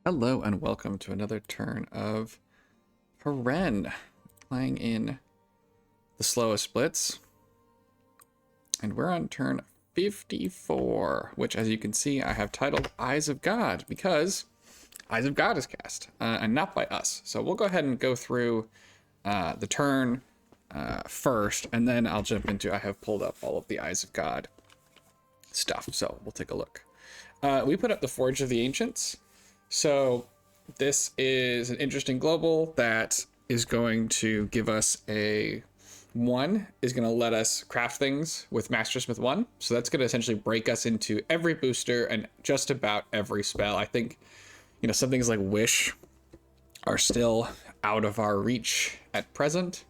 Hello and welcome to another turn of Pyrene, playing in the slowest blitz. And we're on turn 54, which as you can see I have titled Eyes of God because Eyes of God is cast, and not by us. So we'll go ahead and go through the turn first, and then I'll jump into, I have pulled up all of the Eyes of God stuff, so we'll take a look. We put up the Forge of the Ancients. So this is an interesting global that is going to give us is going to let us craft things with Mastersmith 1. So that's going to essentially break us into every booster and just about every spell. I think, some things like Wish are still out of our reach at present.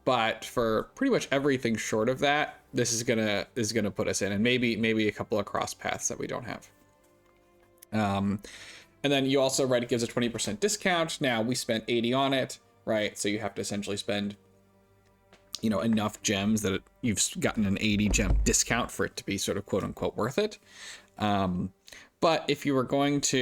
But for pretty much everything short of that, this is gonna put us in, and maybe a couple of cross paths that we don't have. And then you also, right, it gives a 20% discount. Now we spent 80 on it, right? So you have to essentially spend, enough gems that you've gotten an 80 gem discount for it to be sort of quote unquote worth it. But if you were going to,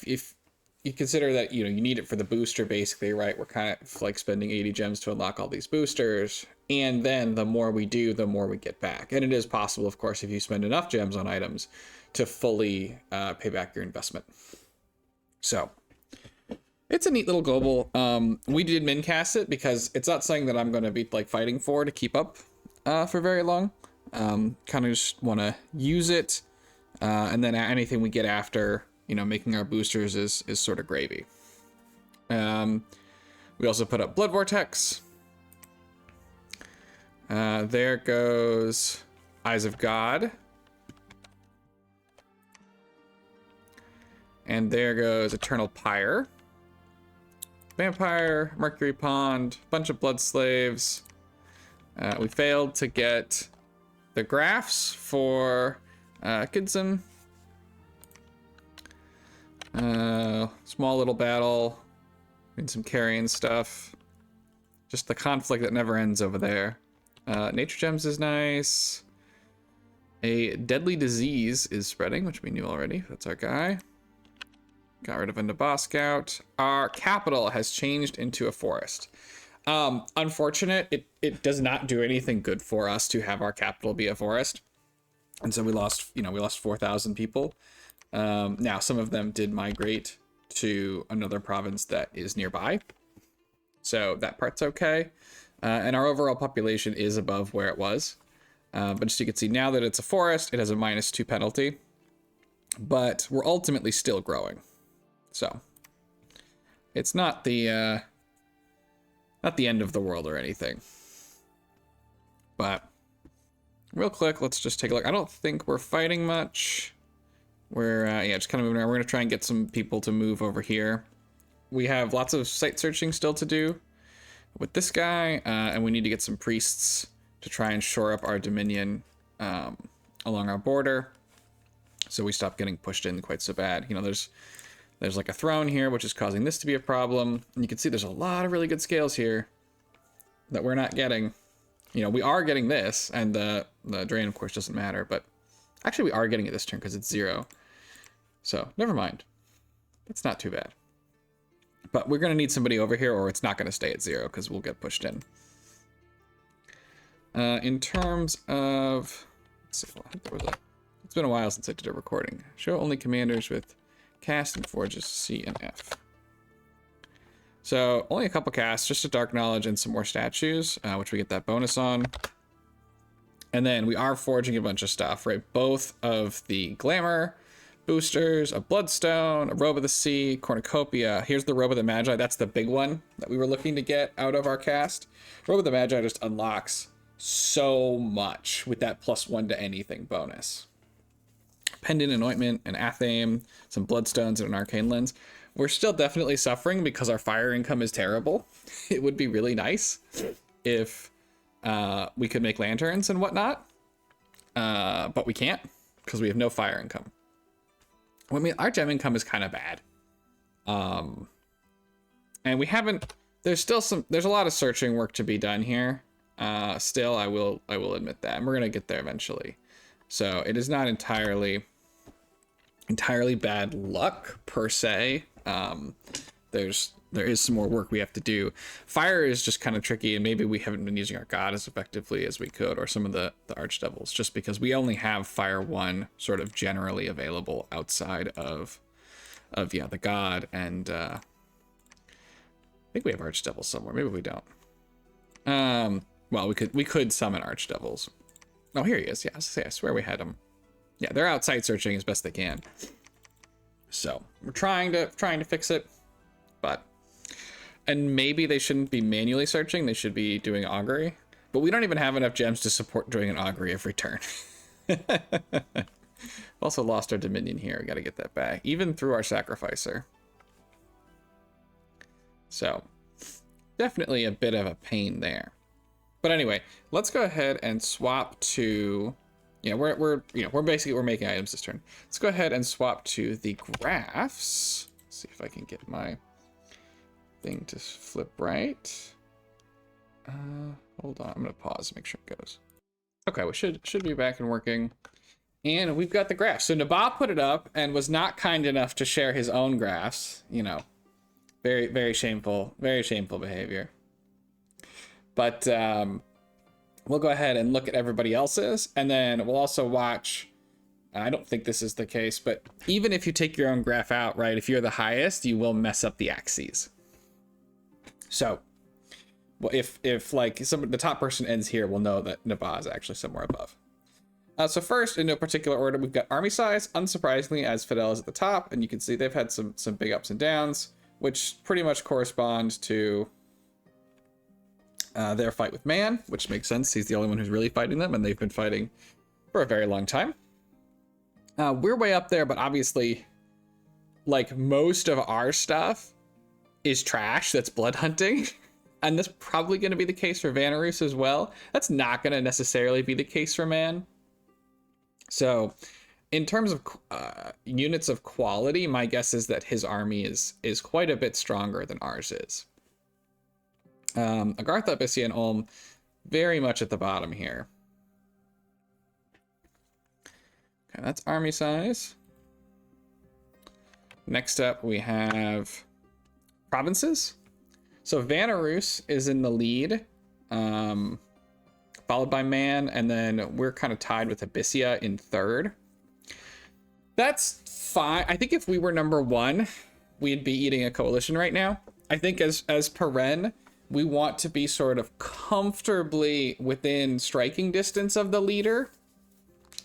if you consider that, you need it for the booster basically, right? We're kind of like spending 80 gems to unlock all these boosters. And then the more we do, the more we get back. And it is possible, of course, if you spend enough gems on items to fully pay back your investment. So it's a neat little global. We did min cast it because it's not something that I'm going to be like fighting for to keep up for very long. Kind of just want to use it. And then anything we get after, making our boosters is sort of gravy. We also put up Blood Vortex. There goes Eyes of God. And there goes Eternal Pyre. Vampire, Mercury Pond, bunch of Blood Slaves. We failed to get the graphs for Kidson. Small little battle. And some carrying stuff. Just the conflict that never ends over there. Nature Gems is nice. A Deadly Disease is spreading, which we knew already. That's our guy. Got rid of a boss scout. Our capital has changed into a forest. Unfortunate, it does not do anything good for us to have our capital be a forest. And so we lost 4,000 people. Now some of them did migrate to another province that is nearby. So that part's okay. And our overall population is above where it was. But as you can see, now that it's a forest, it has a -2 penalty. But we're ultimately still growing. So it's not the end of the world or anything. But real quick, let's just take a look. I don't think we're fighting much. We're just kind of moving around. We're gonna try and get some people to move over here. We have lots of site searching still to do with this guy, and we need to get some priests to try and shore up our dominion along our border, so we stop getting pushed in quite so bad. There's like a throne here, which is causing this to be a problem. And you can see there's a lot of really good scales here that we're not getting. We are getting this, and the drain, of course, doesn't matter. But actually, we are getting it this turn because it's 0. So never mind. That's not too bad. But we're going to need somebody over here, or it's not going to stay at 0 because we'll get pushed in. In terms of... Let's see, I think there was it's been a while since I did a recording. Show only commanders with... cast and forges C and F. So only a couple casts, just a Dark Knowledge and some more statues, which we get that bonus on. And then we are forging a bunch of stuff, right? Both of the Glamour boosters, a Bloodstone, a Robe of the Sea, Cornucopia. Here's the Robe of the Magi. That's the big one that we were looking to get out of our cast. Robe of the Magi just unlocks so much with that +1 to anything bonus. Pendant, an Ointment, an Athame, some Bloodstones, and an Arcane Lens. We're still definitely suffering because our fire income is terrible. It would be really nice if we could make lanterns and whatnot, but we can't because we have no fire income. I mean, our gem income is kind of bad, and we haven't. There's a lot of searching work to be done here. Still, I will admit that, and we're gonna get there eventually. So it is not entirely bad luck per se. there is some more work we have to do. Fire is just kind of tricky, and maybe we haven't been using our god as effectively as we could, or some of the archdevils, just because we only have Fire 1 sort of generally available outside of yeah, the god, and I think we have archdevils somewhere. Maybe we don't. Well, we could summon archdevils. Oh, here he is. Yeah, I swear we had him. Yeah, they're outside searching as best they can. So we're trying to fix it, and maybe they shouldn't be manually searching. They should be doing augury, but we don't even have enough gems to support doing an augury every turn. Also lost our dominion here. We got to get that back, even through our sacrificer. So definitely a bit of a pain there. But anyway, let's go ahead and swap to, yeah, we're making items this turn. Let's go ahead and swap to the graphs. Let's see if I can get my thing to flip right. Hold on, I'm gonna pause, make sure it goes. Okay, we should be back and working. And we've got the graphs. So Nabab put it up and was not kind enough to share his own graphs. You know, very, very shameful behavior. But we'll go ahead and look at everybody else's, and then we'll also watch. I don't think this is the case, but even if you take your own graph out, right, if you're the highest, you will mess up the axes. So, well, if like the top person ends here, we'll know that Nabab is actually somewhere above. So first, in no particular order, we've got army size. Unsurprisingly, as Fidel is at the top, and you can see they've had some big ups and downs, which pretty much correspond to their fight with Man, which makes sense. He's the only one who's really fighting them, and they've been fighting for a very long time. We're way up there, but obviously, like, most of our stuff is trash that's blood hunting. And that's probably going to be the case for Vanarus as well. That's not going to necessarily be the case for Man. So, in terms of units of quality, my guess is that his army is quite a bit stronger than ours is. Agartha, Abyssia, and Ulm very much at the bottom here. Okay, that's army size. Next up, we have provinces. So Vanarus is in the lead, followed by Man, and then we're kind of tied with Abyssia in third. That's fine. I think if we were number one, we'd be eating a coalition right now. I think as Pyrene, we want to be sort of comfortably within striking distance of the leader,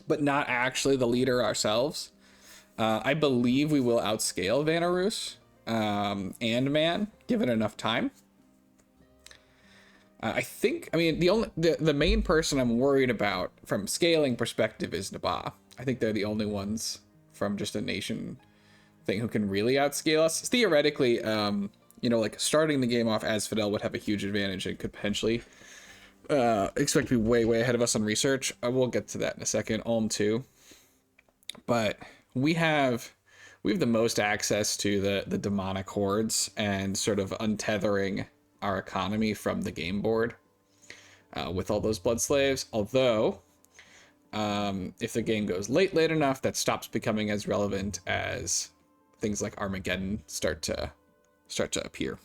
but not actually the leader ourselves. I believe we will outscale Vanarus and Man, given enough time. I mean, the main person I'm worried about from scaling perspective is Nabab. I think they're the only ones from just a nation thing who can really outscale us. Theoretically, you know, like starting the game off as Fidel would have a huge advantage and could potentially expect to be way, way ahead of us on research. I will get to that in a second. Ulm too. But we have the most access to the demonic hordes and sort of untethering our economy from the game board with all those blood slaves. Although, if the game goes late enough, that stops becoming as relevant as things like Armageddon start to appear,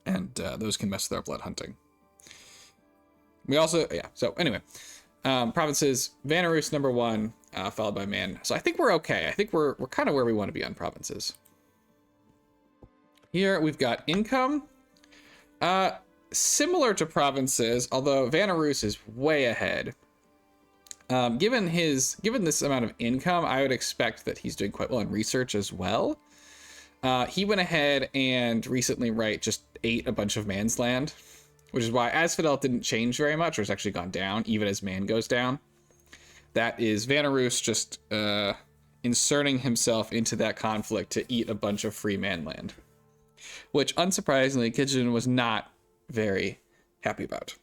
and those can mess with our blood hunting. We also, yeah. So anyway, provinces. Vanarus number one, followed by Man. So I think we're okay. I think we're kind of where we want to be on provinces. Here we've got income. Similar to provinces, although Vanarus is way ahead. Given this amount of income, I would expect that he's doing quite well in research as well. He went ahead and recently, just ate a bunch of Man's land, which is why as Fidel didn't change very much, or it's actually gone down, even as Man goes down. That is Vanarus just inserting himself into that conflict to eat a bunch of free Man land, which unsurprisingly Kitchen was not very happy about.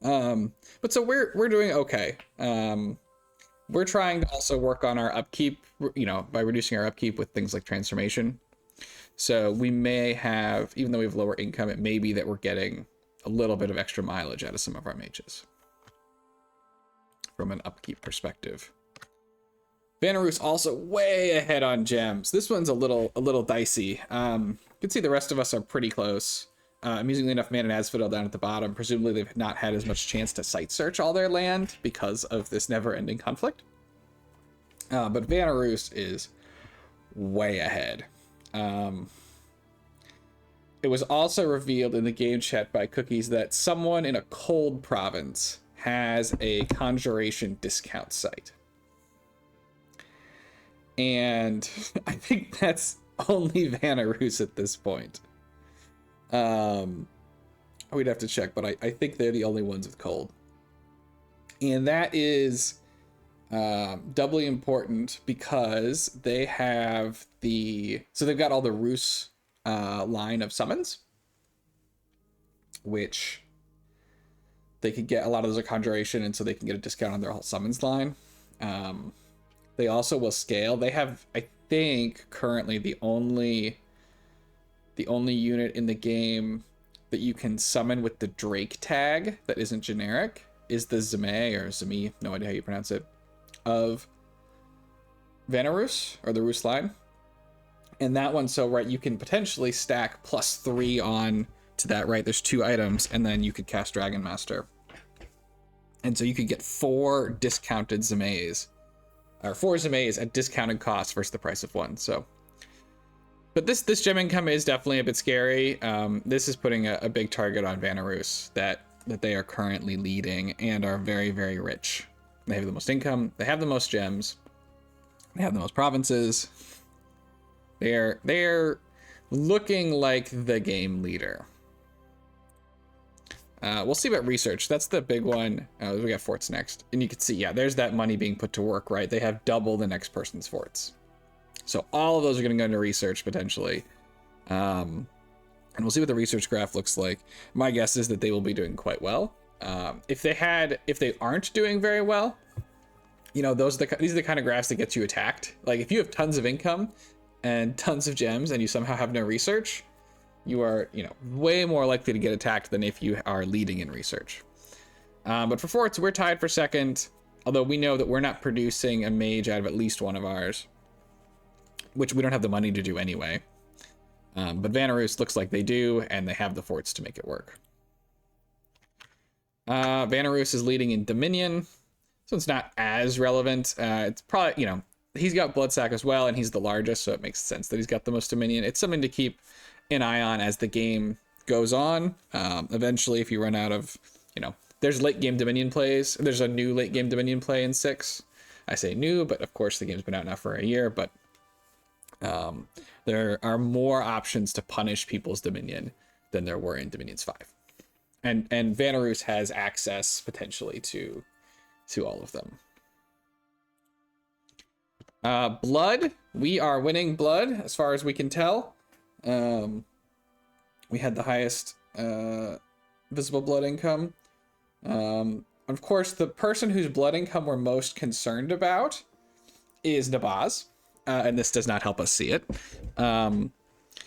But so we're doing okay. We're trying to also work on our upkeep, you know, by reducing our upkeep with things like transformation. So we may have, even though we have lower income, it may be that we're getting a little bit of extra mileage out of some of our mages from an upkeep perspective. Vanarus also way ahead on gems. This one's a little dicey. You can see the rest of us are pretty close. Amusingly enough, Man and Asphodel down at the bottom. Presumably they've not had as much chance to site search all their land because of this never-ending conflict. But Vanarus is way ahead. It was also revealed in the game chat by Cookies that someone in a cold province has a conjuration discount site. And I think that's only Vanarus at this point. We'd have to check, but I think they're the only ones with cold. And that is doubly important because they have so they've got all the Rus line of summons, which they could get. A lot of those are conjuration, and so they can get a discount on their whole summons line. They also will scale. They have, I think, currently the only unit in the game that you can summon with the Drake tag that isn't generic is the Zeme, or Zemi, no idea how you pronounce it, of Vanarus, or the Rus line. And that one, so right, you can potentially stack +3 on to that, right? There's 2 items, and then you could cast Dragon Master. And so you could get 4 discounted Zemes, or 4 Zemes at discounted cost versus the price of 1. So, but this gem income is definitely a bit scary. This is putting a big target on Vanarus that they are currently leading and are very, very rich. They have the most income. They have the most gems. They have the most provinces. They're looking like the game leader. We'll see about research. That's the big one. We got forts next. And you can see, yeah, there's that money being put to work, right? They have double the next person's forts. So all of those are going to go into research potentially. And we'll see what the research graph looks like. My guess is that they will be doing quite well. If they aren't doing very well, you know, these are the kind of graphs that gets you attacked. Like if you have tons of income and tons of gems and you somehow have no research, you are, you know, way more likely to get attacked than if you are leading in research. But for forts, we're tied for second, although we know that we're not producing a mage out of at least one of ours, which we don't have the money to do anyway. But Vanarus looks like they do, and they have the forts to make it work. Vanarus is leading in Dominion, so it's not as relevant. It's probably, you know, he's got Bloodsack as well, and he's the largest, so it makes sense that he's got the most Dominion. It's something to keep an eye on as the game goes on. Eventually, if you run out of, you know, there's late game Dominion plays. There's a new late game Dominion play in 6. I say new, but of course the game's been out now for a year, but there are more options to punish people's Dominion than there were in Dominions 5. And Vanarus has access potentially to all of them. Blood, we are winning blood as far as we can tell. We had the highest visible blood income. Of course, the person whose blood income we're most concerned about is Nabaz. And this does not help us see it. You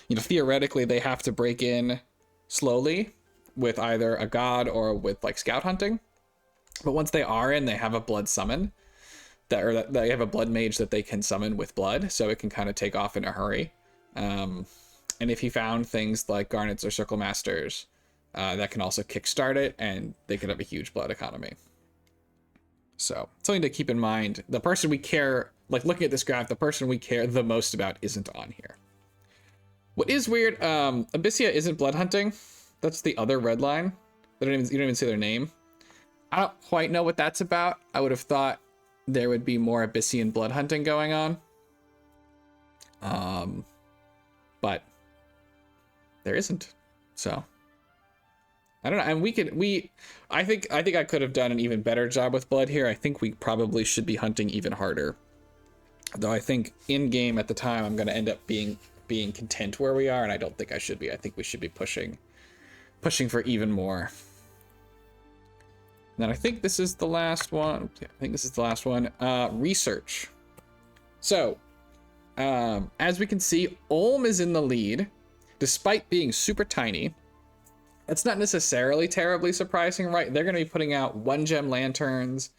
know, theoretically, they have to break in slowly with either a god or with like scout hunting. But once they are in, they have a blood summon that they have a blood mage that they can summon with blood, so it can kind of take off in a hurry. And if he found things like garnets or circle masters, that can also kickstart it, and they could have a huge blood economy. So something to keep in mind. The person we care, like looking at this graph, the person we care the most about isn't on here. What is weird, Abyssia isn't blood hunting. That's the other red line. You don't even see their name. I don't quite know what that's about. I would have thought there would be more Abyssian blood hunting going on. But there isn't. So I don't know. And I think I could have done an even better job with blood here. I think we probably should be hunting even harder. Though I think in game at the time, I'm going to end up being content where we are, and I don't think I should be. I think we should be pushing for even more. And then I think this is the last one. Yeah, I think this is the last one. Research. So, as we can see, Ulm is in the lead, despite being super tiny. That's not necessarily terribly surprising, right? They're going to be putting out 1 gem lanterns,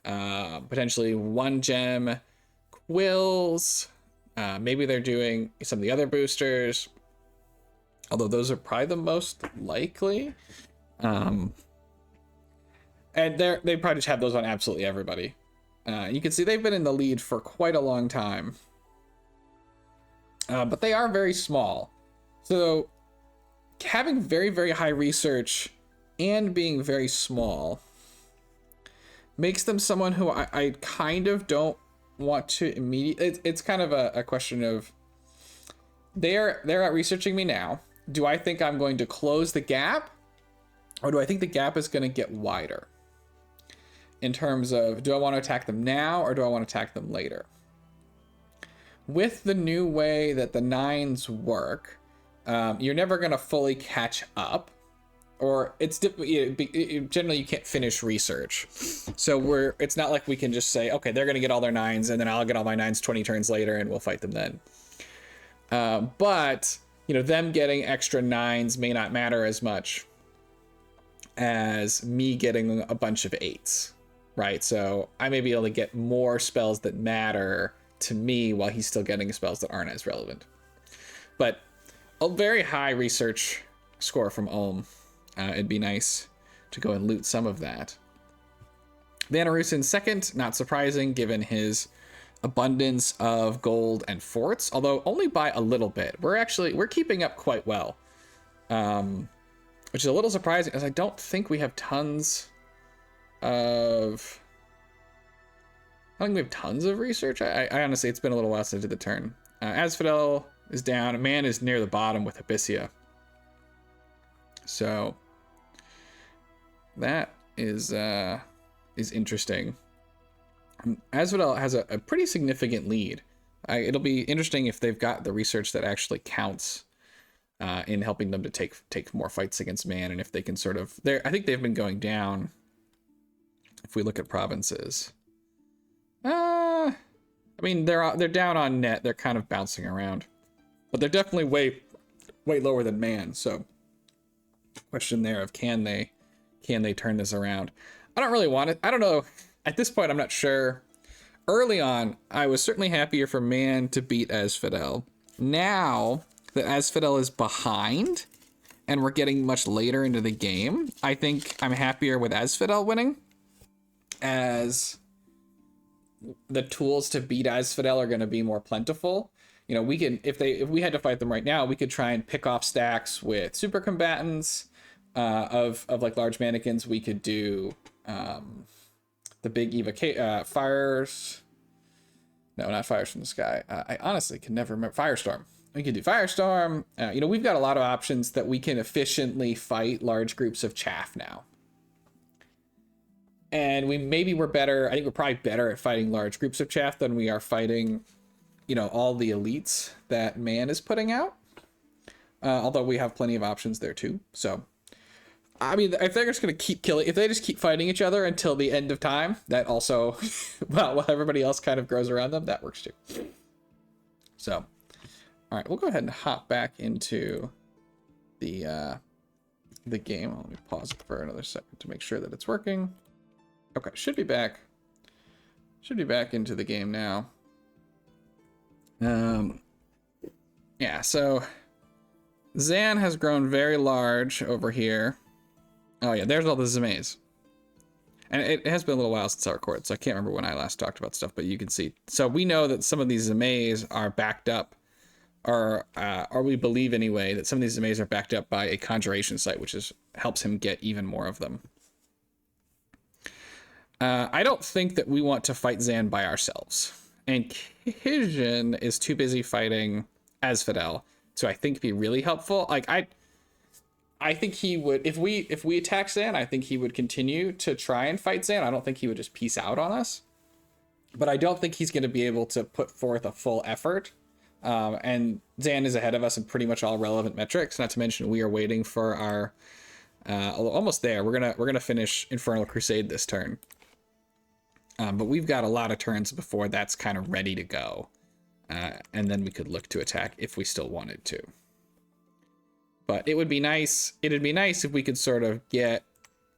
potentially 1 gem Wills. Maybe they're doing some of the other boosters, although those are probably the most likely. And they probably just have those on absolutely everybody. You can see they've been in the lead for quite a long time. But they are very small. So having very, very high research and being very small makes them someone who I kind of don't want to immediately... It's kind of a question of... They're out researching me now. Do I think I'm going to close the gap? Or do I think the gap is going to get wider? In terms of, do I want to attack them now or do I want to attack them later? With the new way that the 9s work, you're never going to fully catch up. Or it's generally you can't finish research. So it's not like we can just say, okay, they're going to get all their 9s and then I'll get all my 9s 20 turns later and we'll fight them then. But, them getting extra 9s may not matter as much as me getting a bunch of 8s, right? So I may be able to get more spells that matter to me while he's still getting spells that aren't as relevant. But a very high research score from Ulm. It'd be nice to go and loot some of that. Vanarus in second, not surprising given his abundance of gold and forts, although only by a little bit. We're keeping up quite well. Which is a little surprising, as I don't think we have tons of... I don't think we have tons of research. I honestly, it's been a little while since I did the turn. Asphodel is down. Man is near the bottom with Abyssia. So that is interesting. Asphodel has a pretty significant lead. It'll be interesting if they've got the research that actually counts in helping them to take more fights against man, and if they can sort of... I think they've been going down. If we look at provinces, I mean they're down on net. They're kind of bouncing around, but they're definitely way lower than man. So question there of can they turn this around? I don't really want it. I don't know. At this point, I'm not sure. Early on, I was certainly happier for man to beat Asphodel. Now that Asphodel is behind and we're getting much later into the game, I think I'm happier with Asphodel winning, as the tools to beat Asphodel are going to be more plentiful. We can, if we had to fight them right now, we could try and pick off stacks with super combatants of like large mannequins. We could do the big fires. No, not fires from the sky. I honestly can never remember. Firestorm. We could do Firestorm. We've got a lot of options that we can efficiently fight large groups of chaff now. And we're better. I think we're probably better at fighting large groups of chaff than we are fighting, all the elites that man is putting out. Although we have plenty of options there too. So, I mean, if they're just going to keep killing, if they just keep fighting each other until the end of time, that also, while everybody else kind of grows around them, that works too. So, all right, we'll go ahead and hop back into the game. Let me pause it for another second to make sure that it's working. Okay, should be back into the game now. Yeah, so Zan has grown very large over here. Oh yeah, there's all the Zamays. And it has been a little while since I recorded, so I can't remember when I last talked about stuff, but you can see. So we know that some of these Zamays are backed up, or we believe anyway, that some of these Zamays are backed up by a conjuration site, which helps him get even more of them. I don't think that we want to fight Zan by ourselves. And Kijin is too busy fighting Asphodel to, I think, be really helpful. Like, I think he would, if we attack Zan, I think he would continue to try and fight Zan. I don't think he would just peace out on us. But I don't think he's going to be able to put forth a full effort. And Zan is ahead of us in pretty much all relevant metrics. Not to mention, we are waiting for our almost there. We're gonna finish Infernal Crusade this turn. But we've got a lot of turns before that's kind of ready to go. And then we could look to attack if we still wanted to. But it would be nice. It'd be nice if we could sort of get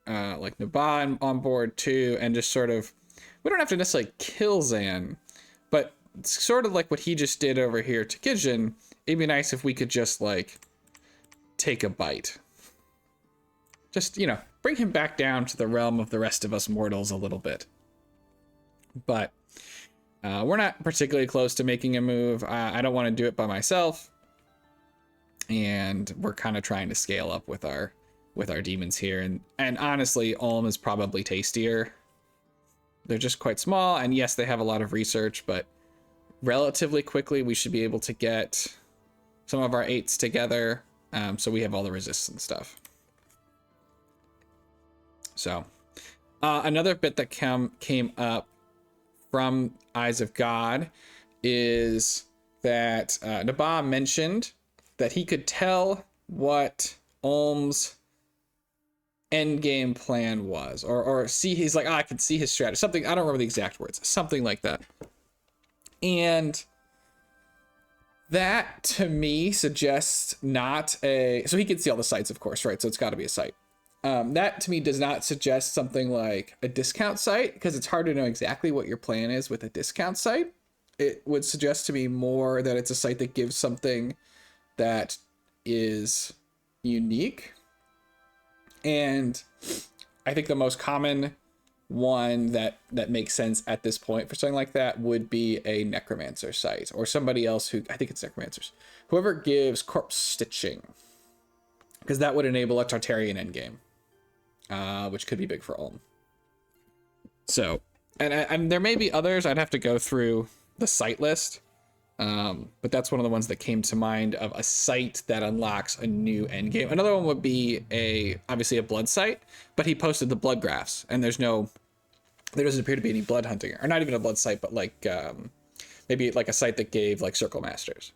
like Nabah on board too, and just sort of, we don't have to necessarily kill Zan, but it's sort of like what he just did over here to Kijin. It'd be nice if we could just like take a bite. Just, you know, bring him back down to the realm of the rest of us mortals a little bit. But we're not particularly close to making a move. I don't want to do it by myself. And we're kind of trying to scale up with our demons here. And honestly, Ulm is probably tastier. They're just quite small. And yes, they have a lot of research, but relatively quickly we should be able to get some of our 8s together. So we have all the resistance stuff. So another bit that came up from Eyes of God is that Nabah mentioned that he could tell what Ulm's end game plan was, or see, he's like, I can see his strategy, something, I don't remember the exact words, something like that. And that to me suggests not a, so he can see all the sites, of course, right? So it's got to be a site. That to me does not suggest something like a discount site, because it's hard to know exactly what your plan is with a discount site. It would suggest to me more that it's a site that gives something that is unique. And I think the most common one that makes sense at this point for something like that would be a necromancer site, or somebody else who, I think it's necromancers, whoever gives corpse stitching, because that would enable a Tartarian endgame. Which could be big for Ulm. So, and there may be others. I'd have to go through the site list. But that's one of the ones that came to mind of a site that unlocks a new endgame. Another one would be obviously a blood site, but he posted the blood graphs, and there doesn't appear to be any blood hunting, or not even a blood site, but like maybe like a site that gave like circle masters.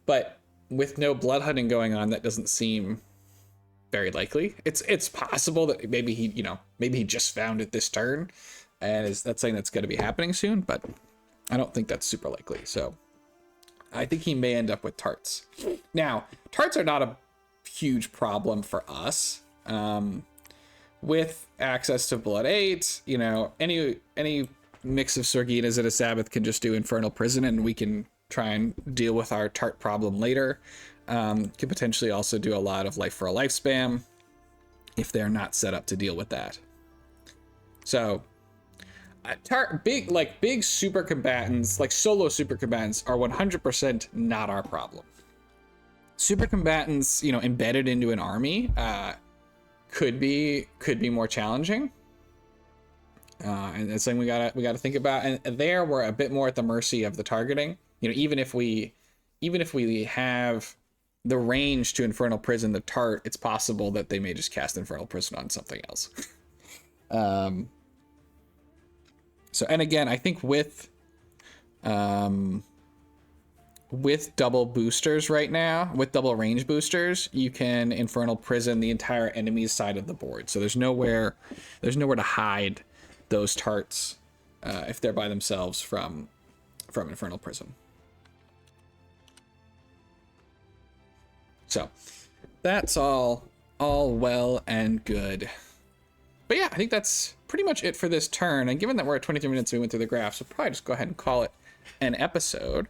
But with no blood hunting going on, that doesn't seem very likely. It's possible that maybe he just found it this turn, and that's something that's going to be happening soon, but I don't think that's super likely. So I think he may end up with tarts. Now, tarts are not a huge problem for us. With access to Blood 8, any mix of Sorginas at a Sabbath can just do Infernal Prison, and we can try and deal with our tart problem later. Could potentially also do a lot of Life for a Life spam if they're not set up to deal with that. So big super combatants, like solo super combatants, are 100% not our problem. Super combatants, embedded into an army, could be more challenging. And it's something we gotta think about. And there we're a bit more at the mercy of the targeting. Even if we have the range to Infernal Prison the tart, it's possible that they may just cast Infernal Prison on something else. So, and again, I think with double boosters right now, with double range boosters, you can Infernal Prison the entire enemy's side of the board. So there's nowhere to hide those tarts if they're by themselves from Infernal Prison. So that's all well and good. But yeah, I think that's pretty much it for this turn. And given that we're at 23 minutes, we went through the graphs, we'll probably just go ahead and call it an episode.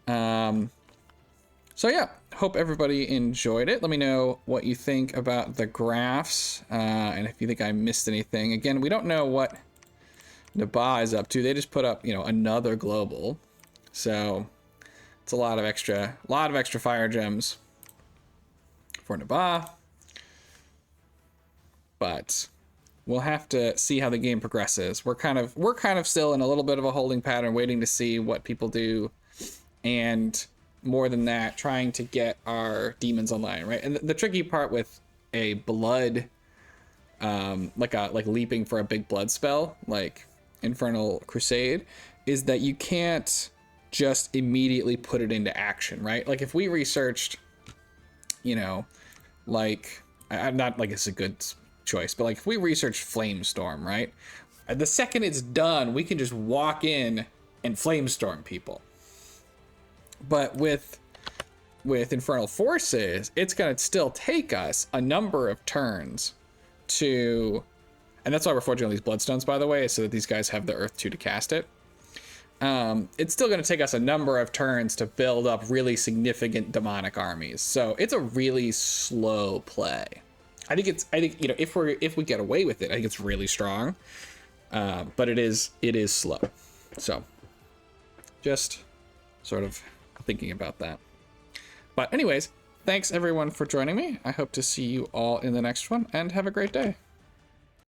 So yeah, hope everybody enjoyed it. Let me know what you think about the graphs, and if you think I missed anything. Again, we don't know what Nabah is up to. They just put up, another global. So it's a lot of extra fire gems for Nabah. But we'll have to see how the game progresses. We're kind of still in a little bit of a holding pattern, waiting to see what people do, and more than that, trying to get our demons online, right? And the tricky part with a blood, like leaping for a big blood spell, like Infernal Crusade, is that you can't just immediately put it into action, right? Like if we researched, like, I'm not like it's a good choice, but like if we research Flamestorm, right, the second it's done, we can just walk in and Flamestorm people. But with Infernal Forces, it's gonna still take us a number of turns to, and that's why we're forging all these bloodstones, by the way, so that these guys have the Earth 2 to cast it. it's still going to take us a number of turns to build up really significant demonic armies. So it's a really slow play. I think you know, if we get away with it, I think it's really strong. But it is slow. So just sort of thinking about that. But anyways, thanks everyone for joining me. I hope to see you all in the next one, and have a great day.